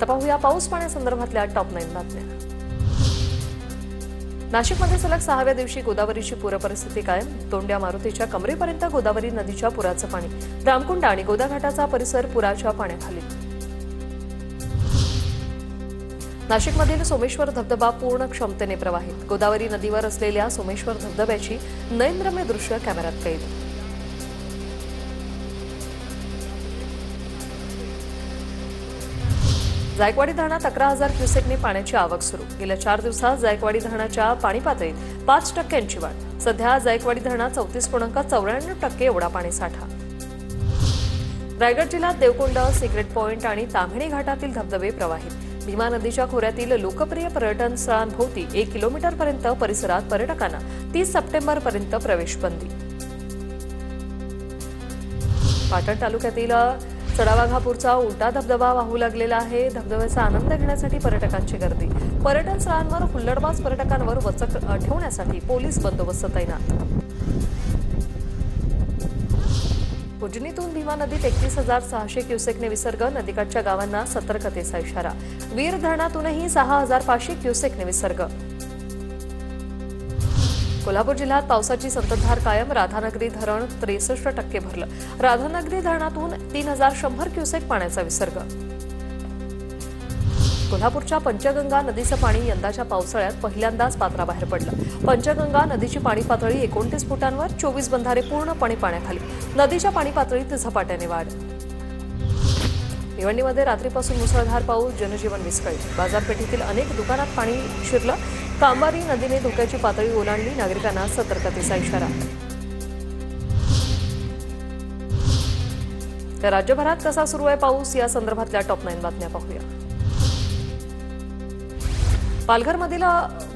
आता पाहूया पाऊस पाण्यासंदर्भातल्या टॉप 9 बातम्या। नाशिकमध्ये सलग 6व्या दिवशी गोदावरीची पूरपरिस्थिती कायम। तोंड्या मारुतीच्या कमरेपर्यंत गोदावरी नदीच्या पुराचं पाणी। रामकुंड आणि गोदाघाटाचा परिसर पुराच्या पाण्याखाली। नाशिकमधील सोमेश्वर धबधबा पूर्ण क्षमतेने प्रवाहित। गोदावरी नदीवर असलेल्या सोमेश्वर धबधब्याची नयनरम्य दृश्य कॅमेऱ्यात कैद। जायकवाडी धरणात 11,000 क्युसेकने पाण्याची आवक सुरू। गेल्या 4 दिवसात जायकवाडी धरणाच्या पाणी पातळीत 5% वाढ। सध्या जायकवाडी धरणात 34.94% एवढा पाणीसाठा। रायगड जिल्ह्यात देवकुंड, सिक्रेट पॉइंट आणि ताम्हिणी घाटातील धबधबे प्रवाहित। भीमा नदीच्या खोऱ्यातील लोकप्रिय पर्यटन स्थळांभोवती 1 किलोमीटरपर्यंत परिसरात पर्यटकांना 30 सप्टेंबरपर्यंत प्रवेश बंदी। पाटण तालुक्यातील चढावाघापूरचा उलटा धबधबा वाहू लागलेला आहे। धबधब्याचा आनंद घेण्यासाठी पर्यटकांची गर्दी। पर्यटन स्थळांवर हुल्लडबाज पर्यटकांवर वचक ठेवण्यासाठी पोलीस बंदोबस्त तैनात। उजनीतून भीमा नदीत 31,600 क्युसेकने विसर्ग। नदीकाठच्या गावांना सतर्कतेचा इशारा। वीर धरणातूनही 6,500 क्युसेकने विसर्ग। कोल्हापूर जिल्ह्यात पावसाची संततधार कायम। राधानगरी धरण 63% भरलं। राधानगरी धरणातून 3,100 क्युसेक पाण्याचा विसर्ग। कोल्हापूरच्या पंचगंगा नदीचं पाणी यंदाच्या पावसाळ्यात पहिल्यांदाच पात्राबाहेर पडलं। पंचगंगा नदीची पाणी पातळी 29 फुटांवर। 24 बंधारे पूर्णपणे पाण्याखाली। नदीच्या पाणी पातळीत झपाट्याने वाढ। भिवंडीमध्ये रात्रीपासून मुसळधार पाऊस। जनजीवन विस्कळीत। बाजारपेठेतील अनेक दुकानात पाणी शिरलं। कांबारी नदीने धोक्याची पातळी ओलांडली। नागरिकांना सतर्कतेचा इशारा। तर राज्यभरात कसा सुरू आहे पाऊस या संदर्भातल्या टॉप 9 बातम्या पाहूया। पालघरमधील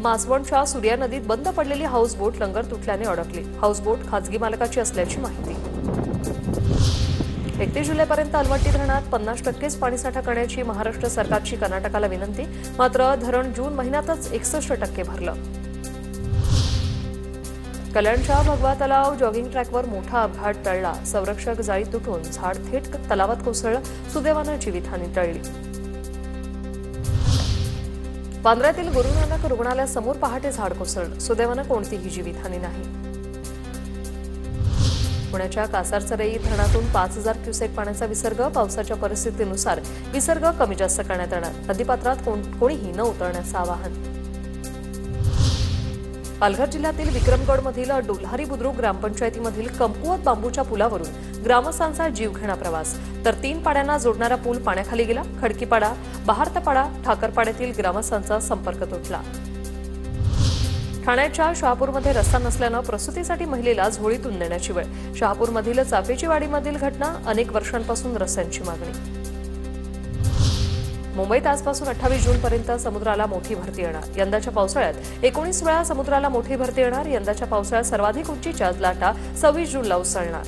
मासवणच्या सूर्या नदीत बंद पडलेली हाऊसबोट लंगर तुटल्याने अडकली। हाऊसबोट खासगी मालकाची असल्याची माहिती। 31 जुलैपर्यंत अलमट्टी धरणात 50% पाणीसाठा करण्याची महाराष्ट्र सरकारची कर्नाटकाला विनंती। मात्र धरण जून महिन्यातच 61% भरलं। कल्याणच्या भगवा तलाव जॉगिंग ट्रॅकवर मोठा अपघात टळला। संरक्षक जाळी तुटून झाड थेट तलावात कोसळलं। सुदैवानं जीवितहानी टळली। बांद्र्यातील गुरु नानक रुग्णालयासमोर पहाटे झाड कोसळलं। सुदैवानं कोणतीही जीवितहानी नाही। पुण्याच्या कासारचरई धरणातून 5,000 क्युसेक पाण्याचा विसर्ग। पावसाच्या परिस्थितीनुसार विसर्ग कमी जास्त करण्यात येणार। नदीपात्रात कोणीही न उतरण्याचं आवाहन। पालघर जिल्ह्यातील विक्रमगडमधील डोल्हारी बुद्रुक ग्रामपंचायतीमधील कमकुवत बांबूच्या पुलावरून ग्रामस्थांचा जीवघेणा प्रवास। तर 3 पाड्यांना जोडणारा पूल पाण्याखाली गेला। खडकीपाडा, बहारतपाडा, ठाकरपाड्यातील ग्रामस्थांचा संपर्क तुटला। ठाण्याच्या शहापूरमध्ये रस्ता नसल्यानं प्रसूतीसाठी महिलेला झोळीतून नेण्याची वेळ। शहापूरमधील चाफेची वाडीमधील घटना। अनेक वर्षांपासून रस्त्यांची मागणी। मुंबईत आजपासून 28 जूनपर्यंत समुद्राला मोठी भरती येणार। यंदाच्या पावसाळ्यात 19 वेळा समुद्राला मोठी भरती येणार। यंदाच्या पावसाळ्यात सर्वाधिक उंचीच्या लाटा 26 जूनला उसळणार।